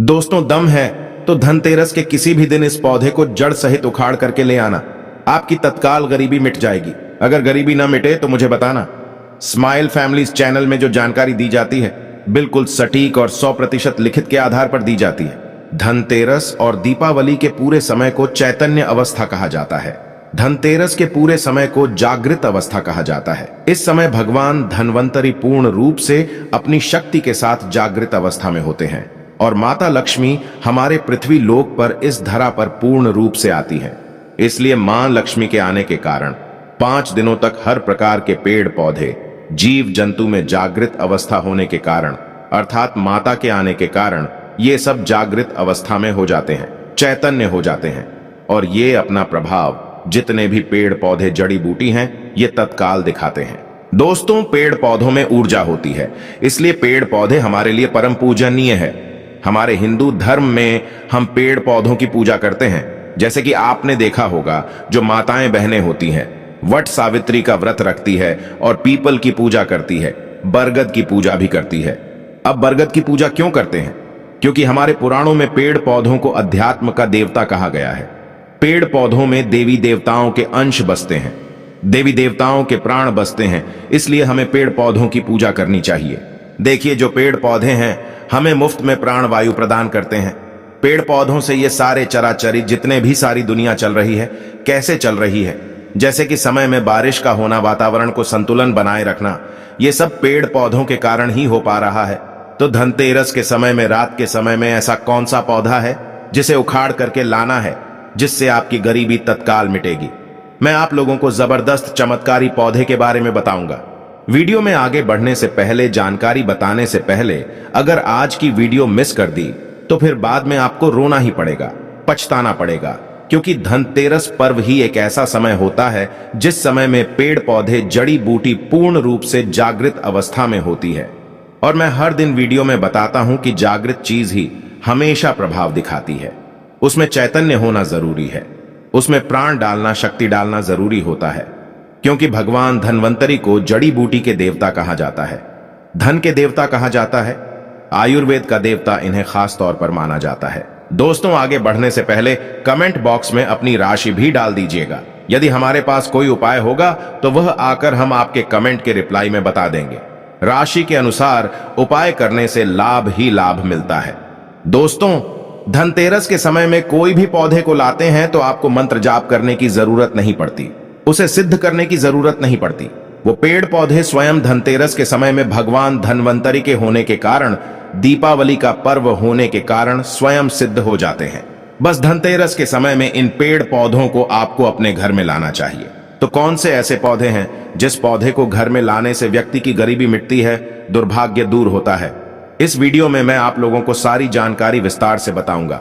दोस्तों, दम है तो धनतेरस के किसी भी दिन इस पौधे को जड़ सहित उखाड़ करके ले आना। आपकी तत्काल गरीबी मिट जाएगी। अगर गरीबी ना मिटे तो मुझे बताना। स्माइल फैमिलीज चैनल में जो जानकारी दी जाती है बिल्कुल सटीक और 100% लिखित के आधार पर दी जाती है। धनतेरस और दीपावली के पूरे समय को चैतन्य अवस्था कहा जाता है। धनतेरस के पूरे समय को जागृत अवस्था कहा जाता है। इस समय भगवान धन्वंतरी पूर्ण रूप से अपनी शक्ति के साथ जागृत अवस्था में होते हैं और माता लक्ष्मी हमारे पृथ्वी लोक पर इस धरा पर पूर्ण रूप से आती है। इसलिए मां लक्ष्मी के आने के कारण 5 दिनों तक हर प्रकार के पेड़ पौधे जीव जंतु में जागृत अवस्था होने के कारण अर्थात माता के आने के कारण ये सब जागृत अवस्था में हो जाते हैं, चैतन्य हो जाते हैं और ये अपना प्रभाव जितने भी पेड़ पौधे जड़ी बूटी हैं ये तत्काल दिखाते हैं। दोस्तों, पेड़ पौधों में ऊर्जा होती है, इसलिए पेड़ पौधे हमारे लिए परम पूजनीय है। हमारे हिंदू धर्म में हम पेड़ पौधों की पूजा करते हैं। जैसे कि आपने देखा होगा, जो माताएं बहनें होती हैं वट सावित्री का व्रत रखती है और पीपल की पूजा करती है, बरगद की पूजा भी करती है। अब बरगद की पूजा क्यों करते हैं? क्योंकि हमारे पुराणों में पेड़ पौधों को अध्यात्म का देवता कहा गया है। पेड़ पौधों में देवी देवताओं के अंश बसते हैं, देवी देवताओं के प्राण बसते हैं, इसलिए हमें पेड़ पौधों की पूजा करनी चाहिए। देखिए, जो पेड़ पौधे हैं हमें मुफ्त में प्राण वायु प्रदान करते हैं। पेड़ पौधों से ये सारे चराचरी जितने भी सारी दुनिया चल रही है कैसे चल रही है, जैसे कि समय में बारिश का होना, वातावरण को संतुलन बनाए रखना, ये सब पेड़ पौधों के कारण ही हो पा रहा है। तो धनतेरस के समय में, रात के समय में ऐसा कौन सा पौधा है जिसे उखाड़ करके लाना है, जिससे आपकी गरीबी तत्काल मिटेगी? मैं आप लोगों को जबरदस्त चमत्कारी पौधे के बारे में बताऊंगा। वीडियो में आगे बढ़ने से पहले, जानकारी बताने से पहले, अगर आज की वीडियो मिस कर दी तो फिर बाद में आपको रोना ही पड़ेगा, पछताना पड़ेगा, क्योंकि धनतेरस पर्व ही एक ऐसा समय होता है जिस समय में पेड़ पौधे जड़ी बूटी पूर्ण रूप से जागृत अवस्था में होती है। और मैं हर दिन वीडियो में बताता हूं कि जागृत चीज ही हमेशा प्रभाव दिखाती है। उसमें चैतन्य होना जरूरी है, उसमें प्राण डालना, शक्ति डालना जरूरी होता है, क्योंकि भगवान धन्वंतरी को जड़ी बूटी के देवता कहा जाता है, धन के देवता कहा जाता है, आयुर्वेद का देवता इन्हें खास तौर पर माना जाता है। दोस्तों, आगे बढ़ने से पहले कमेंट बॉक्स में अपनी राशि भी डाल दीजिएगा। यदि हमारे पास कोई उपाय होगा तो वह आकर हम आपके कमेंट के रिप्लाई में बता देंगे। राशि के अनुसार उपाय करने से लाभ ही लाभ मिलता है। दोस्तों, धनतेरस के समय में कोई भी पौधे को लाते हैं तो आपको मंत्र जाप करने की जरूरत नहीं पड़ती, उसे सिद्ध करने की जरूरत नहीं पड़ती। वो पेड़ पौधे स्वयं धनतेरस के समय में भगवान धन्वंतरी के होने के कारण, दीपावली का पर्व होने के कारण स्वयं सिद्ध हो जाते हैं। बस धनतेरस के समय में इन पेड़ पौधों को आपको अपने घर में लाना चाहिए। तो कौन से ऐसे पौधे हैं जिस पौधे को घर में लाने से व्यक्ति की गरीबी मिटती है, दुर्भाग्य दूर होता है? इस वीडियो में मैं आप लोगों को सारी जानकारी विस्तार से बताऊंगा।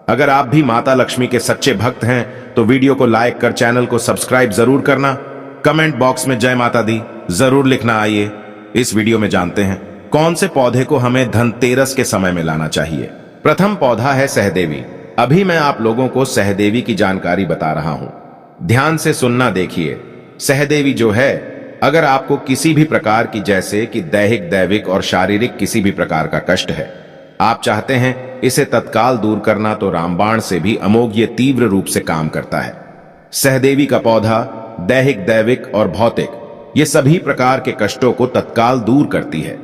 अगर आप भी माता लक्ष्मी के सच्चे भक्त हैं तो वीडियो को लाइक कर चैनल को सब्सक्राइब जरूर करना। कमेंट बॉक्स में जय माता दी जरूर लिखना। आइए इस वीडियो में जानते हैं कौन से पौधे को हमें धनतेरस के समय में लाना चाहिए। प्रथम पौधा है सहदेवी। अभी मैं आप लोगों को सहदेवी की जानकारी बता रहा हूं, ध्यान से सुनना। देखिए, सहदेवी जो है, अगर आपको किसी भी प्रकार की, जैसे कि दैहिक, दैविक और शारीरिक किसी भी प्रकार का कष्ट है, आप चाहते हैं इसे तत्काल दूर करना, तो रामबाण से भी अमोघ ये तीव्र रूप से काम करता है। सहदेवी का पौधा दैहिक, दैविक और भौतिक ये सभी प्रकार के कष्टों को तत्काल दूर करती है।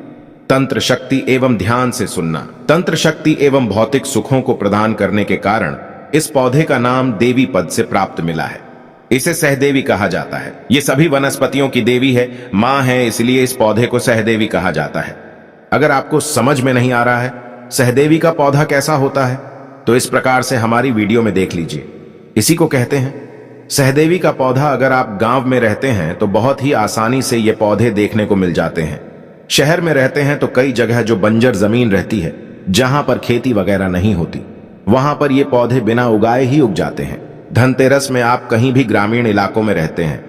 तंत्र शक्ति एवं, ध्यान से सुनना, तंत्र शक्ति एवं भौतिक सुखों को प्रदान करने के कारण इस पौधे का नाम देवी पद से प्राप्त मिला है। इसे सहदेवी कहा जाता है। ये सभी वनस्पतियों की देवी है, मां है, इसलिए इस पौधे को सहदेवी कहा जाता है। अगर आपको समझ में नहीं आ रहा है सहदेवी का पौधा कैसा होता है, तो इस प्रकार से हमारी वीडियो में देख लीजिए। इसी को कहते हैं सहदेवी का पौधा। अगर आप गांव में रहते हैं तो बहुत ही आसानी से ये पौधे देखने को मिल जाते हैं। शहर में रहते हैं तो कई जगह जो बंजर जमीन रहती है, जहां पर खेती वगैरह नहीं होती, वहां पर ये पौधे बिना उगाए ही उग जाते हैं। धनतेरस में आप कहीं भी ग्रामीण इलाकों में रहते हैं,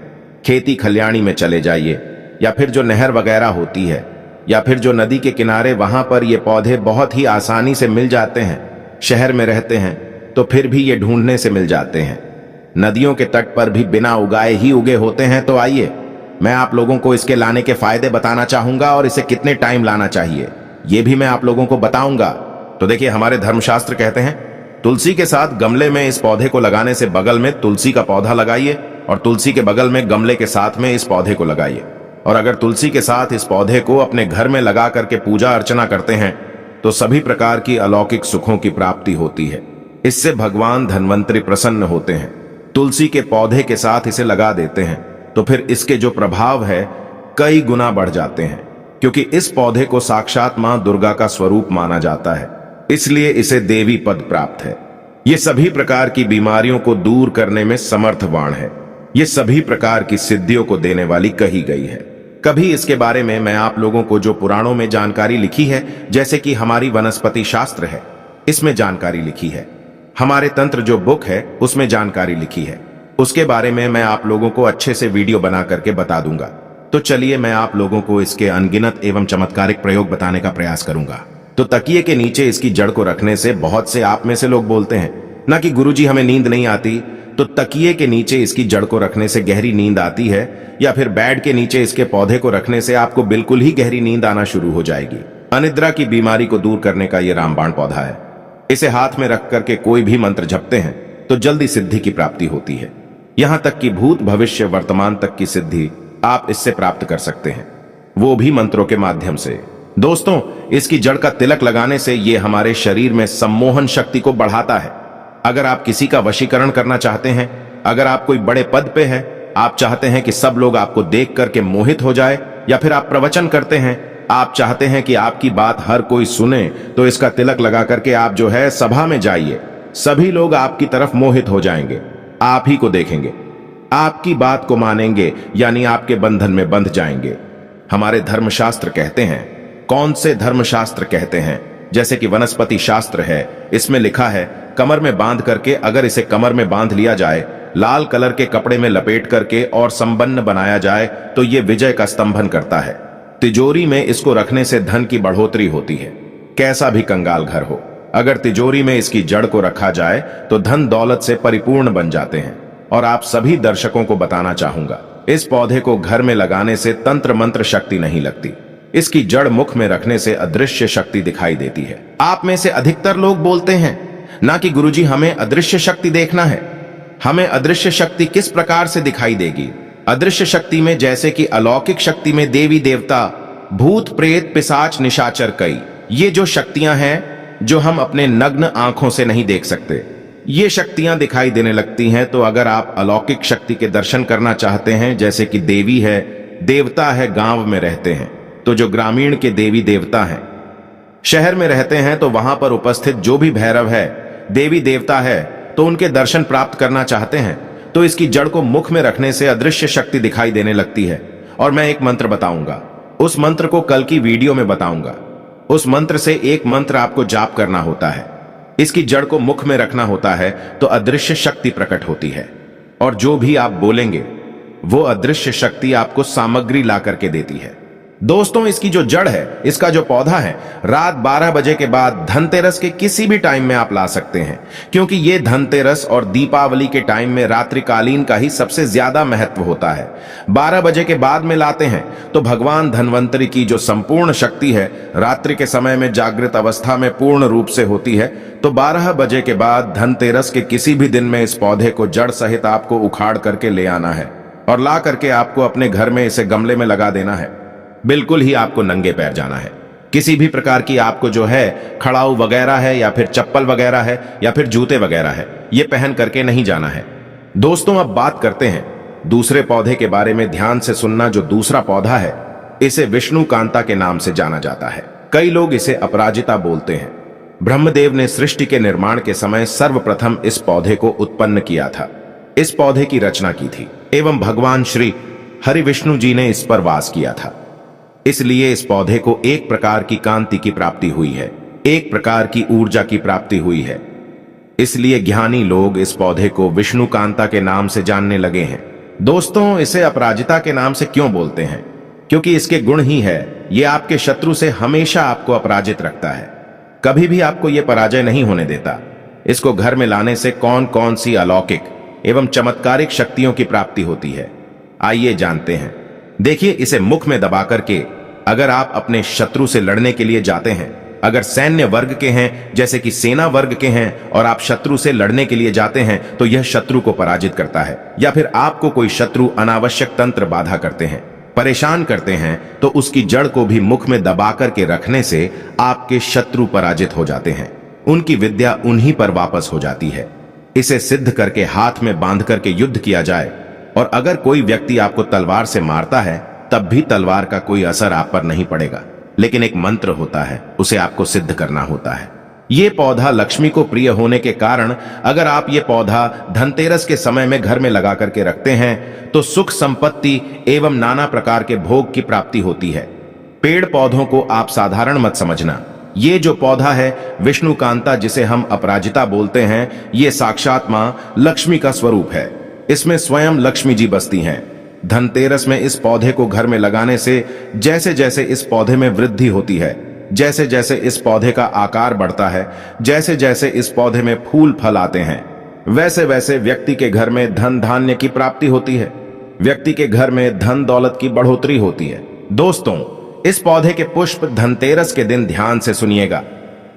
खेती खलियानी में चले जाइए, या फिर जो नहर वगैरह होती है, या फिर जो नदी के किनारे, वहां पर ये पौधे बहुत ही आसानी से मिल जाते हैं। शहर में रहते हैं तो फिर भी ये ढूंढने से मिल जाते हैं। नदियों के तट पर भी बिना उगाए ही उगे होते हैं। तो आइए मैं आप लोगों को इसके लाने के फायदे बताना चाहूंगा और इसे कितने टाइम लाना चाहिए ये भी मैं आप लोगों को बताऊंगा। तो देखिए, हमारे धर्मशास्त्र कहते हैं तुलसी के साथ गमले में इस पौधे को लगाने से बगल में तुलसी का पौधा लगाइए और तुलसी के बगल में गमले के साथ में इस पौधे को लगाइए। और अगर तुलसी के साथ इस पौधे को अपने घर में लगा करके पूजा अर्चना करते हैं तो सभी प्रकार की अलौकिक सुखों की प्राप्ति होती है। इससे भगवान धन्वंतरी प्रसन्न होते हैं। तुलसी के पौधे के साथ इसे लगा देते हैं तो फिर इसके जो प्रभाव है कई गुना बढ़ जाते हैं, क्योंकि इस पौधे को साक्षात मां दुर्गा का स्वरूप माना जाता है, इसलिए इसे देवी पद प्राप्त है। ये सभी प्रकार की बीमारियों को दूर करने में समर्थवान है। ये सभी प्रकार की सिद्धियों को देने वाली कही गई है। कभी इसके बारे में मैं आप लोगों को जो पुराणों में जानकारी लिखी है, जैसे कि हमारी वनस्पति शास्त्र है, इसमें जानकारी लिखी है, हमारे तंत्र जो बुक है उसमें जानकारी लिखी है, उसके बारे में मैं आप लोगों को अच्छे से वीडियो बना करके बता दूंगा। तो चलिए मैं आप लोगों को इसके अनगिनत एवं चमत्कारिक प्रयोग बताने का प्रयास करूंगा। तो तकिए के नीचे इसकी जड़ को रखने से बहुत से आप में से लोग बोलते हैं ना कि गुरुजी हमें नींद नहीं आती, तो तकिए के नीचे इसकी जड़ को रखने से गहरी नींद आती है, या फिर बेड के नीचे इसके पौधे को रखने से आपको बिल्कुल ही गहरी नींद आना शुरू हो जाएगी। अनिद्रा की बीमारी को दूर करने का यह रामबाण पौधा है। इसे हाथ में रख करके कोई भी मंत्र जपते हैं तो जल्दी सिद्धि की प्राप्ति होती है। यहां तक कि भूत भविष्य वर्तमान तक की सिद्धि आप इससे प्राप्त कर सकते हैं, वो भी मंत्रों के माध्यम से। दोस्तों, इसकी जड़ का तिलक लगाने से यह हमारे शरीर में सम्मोहन शक्ति को बढ़ाता है। अगर आप किसी का वशीकरण करना चाहते हैं, अगर आप कोई बड़े पद पे है, आप चाहते हैं कि सब लोग आपको देख करके मोहित हो जाए, या फिर आप प्रवचन करते हैं, आप चाहते हैं कि आपकी बात हर कोई सुने, तो इसका तिलक लगा करके आप जो है सभा में जाइए। सभी लोग आपकी तरफ मोहित हो जाएंगे, आप ही को देखेंगे, आपकी बात को मानेंगे, यानी आपके बंधन में बंध जाएंगे। हमारे धर्मशास्त्र कहते हैं, कौन से धर्मशास्त्र कहते हैं, जैसे कि वनस्पति शास्त्र है, इसमें लिखा है कमर में बांध करके, अगर इसे कमर में बांध लिया जाए, लाल कलर के कपड़े में लपेट करके और संपन्न बनाया जाए तो ये विजय का स्तंभन करता है। तिजोरी में इसको रखने से धन की बढ़ोतरी होती है। कैसा भी कंगाल घर हो, अगर तिजोरी में इसकी जड़ को रखा जाए तो धन दौलत से परिपूर्ण बन जाते हैं। और आप सभी दर्शकों को बताना चाहूंगा, इस पौधे को घर में लगाने से तंत्र मंत्र शक्ति नहीं लगती। इसकी जड़ मुख में रखने से अदृश्य शक्ति दिखाई देती है। आप में से अधिकतर लोग बोलते हैं ना कि गुरुजी हमें अदृश्य शक्ति देखना है। हमें अदृश्य शक्ति किस प्रकार से दिखाई देगी? अदृश्य शक्ति में जैसे कि अलौकिक शक्ति में देवी देवता, भूत प्रेत पिशाच निशाचर कई, ये जो शक्तियां हैं जो हम अपने नग्न आंखों से नहीं देख सकते, ये शक्तियां दिखाई देने लगती हैं। तो अगर आप अलौकिक शक्ति के दर्शन करना चाहते हैं, जैसे कि देवी है, देवता है, गांव में रहते हैं, तो जो ग्रामीण के देवी देवता हैं, शहर में रहते हैं, तो वहां पर उपस्थित जो भी भैरव है, देवी देवता है, तो उनके दर्शन प्राप्त करना चाहते हैं, तो इसकी जड़ को मुख में रखने से अदृश्य शक्ति दिखाई देने लगती है। और मैं एक मंत्र बताऊंगा, उस मंत्र को कल की वीडियो में बताऊंगा। उस मंत्र से एक मंत्र आपको जाप करना होता है, इसकी जड़ को मुख में रखना होता है, तो अदृश्य शक्ति प्रकट होती है। और जो भी आप बोलेंगे वो अदृश्य शक्ति आपको सामग्री ला करके देती है। दोस्तों, इसकी जो जड़ है, इसका जो पौधा है, रात 12 बजे के बाद धनतेरस के किसी भी टाइम में आप ला सकते हैं, क्योंकि ये धनतेरस और दीपावली के टाइम में रात्रिकालीन का ही सबसे ज्यादा महत्व होता है। 12 बजे के बाद में लाते हैं तो भगवान धन्वंतरी की जो संपूर्ण शक्ति है रात्रि के समय में जागृत अवस्था में पूर्ण रूप से होती है। तो 12 बजे के बाद धनतेरस के किसी भी दिन में इस पौधे को जड़ सहित आपको उखाड़ करके ले आना है और ला करके आपको अपने घर में इसे गमले में लगा देना है। बिल्कुल ही आपको नंगे पैर जाना है। किसी भी प्रकार की आपको जो है खड़ाऊ वगैरह है, या फिर चप्पल वगैरह है, या फिर जूते वगैरह है, ये पहन करके नहीं जाना है। दोस्तों, अब बात करते हैं दूसरे पौधे के बारे में। ध्यान से सुनना, जो दूसरा पौधा है इसे विष्णु कांता के नाम से जाना जाता है। कई लोग इसे अपराजिता बोलते हैं। ब्रह्मदेव ने सृष्टि के निर्माण के समय सर्वप्रथम इस पौधे को उत्पन्न किया था, इस पौधे की रचना की थी, एवं भगवान श्री हरि विष्णु जी ने इस पर वास किया था। इसलिए इस पौधे को एक प्रकार की कांति की प्राप्ति हुई है, एक प्रकार की ऊर्जा की प्राप्ति हुई है। इसलिए ज्ञानी लोग इस पौधे को विष्णु कांता के नाम से जानने लगे हैं। दोस्तों, इसे अपराजिता के नाम से क्यों बोलते हैं? क्योंकि इसके गुण ही है, ये आपके शत्रु से हमेशा आपको अपराजित रखता है, कभी भी आपको ये पराजय नहीं होने देता। इसको घर में लाने से कौन कौन सी अलौकिक एवं चमत्कारिक शक्तियों की प्राप्ति होती है, आइए जानते हैं। देखिए, इसे मुख में दबा करके अगर आप अपने शत्रु से लड़ने के लिए जाते हैं अगर सैन्य वर्ग के हैं, जैसे कि सेना वर्ग के हैं, और आप शत्रु से लड़ने के लिए जाते हैं तो यह शत्रु को पराजित करता है। या फिर आपको कोई शत्रु अनावश्यक तंत्र बाधा करते हैं, परेशान करते हैं, तो उसकी जड़ को भी मुख में दबा करके रखने से आपके शत्रु पराजित हो जाते हैं। उनकी विद्या उन्हीं पर वापस हो जाती है। इसे सिद्ध करके हाथ में बांध करके युद्ध किया जाए, और अगर कोई व्यक्ति आपको तलवार से मारता है तब भी तलवार का कोई असर आप पर नहीं पड़ेगा, लेकिन एक मंत्र होता है, उसे आपको सिद्ध करना होता है। ये पौधा लक्ष्मी को प्रिय होने के कारण अगर आप ये पौधा धनतेरस के समय में घर में लगा करके रखते हैं तो सुख संपत्ति एवं नाना प्रकार के भोग की प्राप्ति होती है। पेड़ पौधों को आप साधारण मत समझना। ये जो पौधा है विष्णुकांता, जिसे हम अपराजिता बोलते हैं, ये साक्षात मां लक्ष्मी का स्वरूप है। इसमें स्वयं लक्ष्मी जी बसती हैं। धनतेरस में इस पौधे को घर में लगाने से जैसे जैसे इस पौधे में वृद्धि होती है, जैसे जैसे इस पौधे का आकार बढ़ता है, जैसे जैसे इस पौधे में फूल फल आते हैं, वैसे वैसे व्यक्ति के घर में धन धान्य की प्राप्ति होती है, व्यक्ति के घर में धन दौलत की बढ़ोतरी होती है। दोस्तों, इस पौधे के पुष्प धनतेरस के दिन ध्यान से सुनिएगा।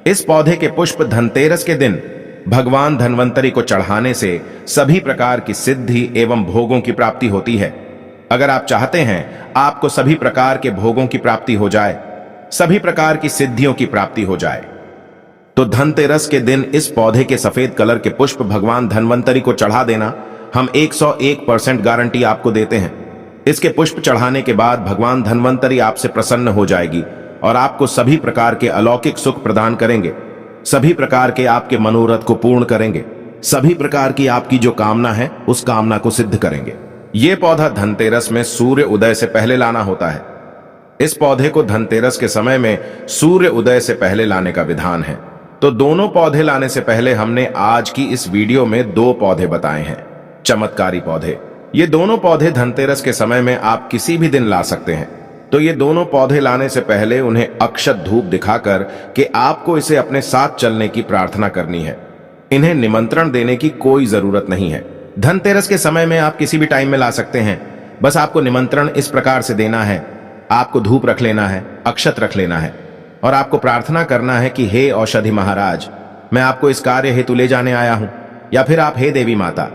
इस पौधे के पुष्प धनतेरस के दिन भगवान धन्वंतरी को चढ़ाने से सभी प्रकार की सिद्धि एवं भोगों की प्राप्ति होती है। अगर आप चाहते हैं आपको सभी प्रकार के भोगों की प्राप्ति हो जाए, सभी प्रकार की सिद्धियों की प्राप्ति हो जाए, तो धनतेरस के दिन इस पौधे के सफेद कलर के पुष्प भगवान धन्वंतरी को चढ़ा देना। हम 101% गारंटी आपको देते हैं। इसके पुष्प चढ़ाने के बाद भगवान धन्वंतरी आपसे प्रसन्न हो जाएगी और आपको सभी प्रकार के अलौकिक सुख प्रदान करेंगे, सभी प्रकार के आपके मनोरथ को पूर्ण करेंगे, सभी प्रकार की आपकी जो कामना है उस कामना को सिद्ध करेंगे। ये पौधा धनतेरस में सूर्य उदय से पहले लाना होता है। इस पौधे को धनतेरस के समय में सूर्य उदय से पहले लाने का विधान है। तो दोनों पौधे लाने से पहले हमने आज की इस वीडियो में 2 पौधे बताए हैं, चमत्कारी पौधे। ये दोनों पौधे धनतेरस के समय में आप किसी भी दिन ला सकते हैं। तो ये दोनों पौधे लाने से पहले उन्हें अक्षत धूप दिखाकर कि आपको इसे अपने साथ चलने की प्रार्थना करनी है। इन्हें निमंत्रण देने की कोई जरूरत नहीं है। धनतेरस के समय में आप किसी भी टाइम में ला सकते हैं। बस आपको निमंत्रण इस प्रकार से देना है, आपको धूप रख लेना है, अक्षत रख लेना है, और आपको प्रार्थना करना है कि हे औषधि महाराज, मैं आपको इस कार्य हेतु ले जाने आया हूं, या फिर आप हे देवी माता,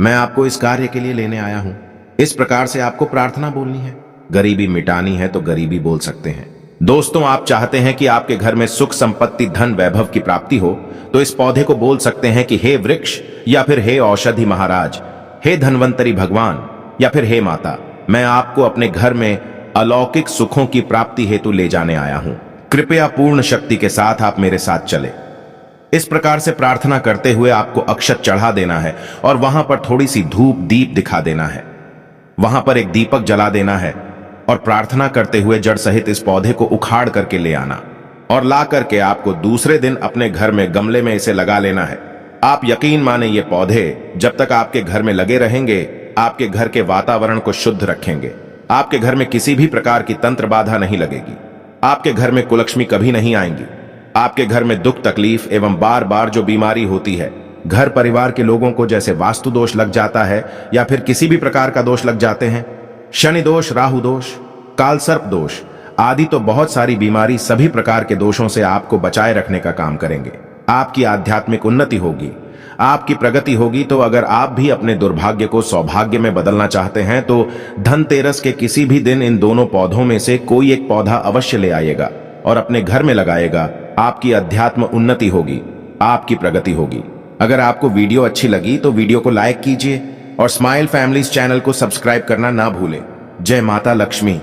मैं आपको इस कार्य के लिए लेने आया हूं। इस प्रकार से आपको प्रार्थना बोलनी है। गरीबी मिटानी है तो गरीबी बोल सकते हैं। दोस्तों, आप चाहते हैं कि आपके घर में सुख संपत्ति धन वैभव की प्राप्ति हो, तो इस पौधे को बोल सकते हैं कि हे वृक्ष, या फिर हे औषधि महाराज, हे धन्वंतरी भगवान, या फिर हे माता, मैं आपको अपने घर में अलौकिक सुखों की प्राप्ति हेतु ले जाने आया हूं। कृपया पूर्ण शक्ति के साथ आप मेरे साथ चले। इस प्रकार से प्रार्थना करते हुए आपको अक्षत चढ़ा देना है और वहां पर थोड़ी सी धूप दीप दिखा देना है। वहां पर एक दीपक जला देना है और प्रार्थना करते हुए जड़ सहित इस पौधे को उखाड़ करके ले आना और ला करके आपको दूसरे दिन अपने घर में गमले में इसे लगा लेना है। आप यकीन माने, ये पौधे जब तक आपके घर में लगे रहेंगे, आपके घर के वातावरण को शुद्ध रखेंगे। आपके घर में किसी भी प्रकार की तंत्र बाधा नहीं लगेगी। आपके घर में कुलक्ष्मी कभी नहीं आएंगी। आपके घर में दुख तकलीफ एवं बार बार जो बीमारी होती है, घर परिवार के लोगों को जैसे वास्तु दोष लग जाता है या फिर किसी भी प्रकार का दोष लग जाते हैं, शनि दोष, राहु दोष, काल सर्प दोष आदि, तो बहुत सारी बीमारी, सभी प्रकार के दोषों से आपको बचाए रखने का काम करेंगे। आपकी आध्यात्मिक उन्नति होगी, आपकी प्रगति होगी। तो अगर आप भी अपने दुर्भाग्य को सौभाग्य में बदलना चाहते हैं तो धनतेरस के किसी भी दिन इन दोनों पौधों में से कोई एक पौधा अवश्य ले आइएगा और अपने घर में लगाएगा। आपकी अध्यात्म उन्नति होगी, आपकी प्रगति होगी। अगर आपको वीडियो अच्छी लगी तो वीडियो को लाइक कीजिए और स्माइल फैमिलीज चैनल को सब्सक्राइब करना ना भूलें। जय माता लक्ष्मी।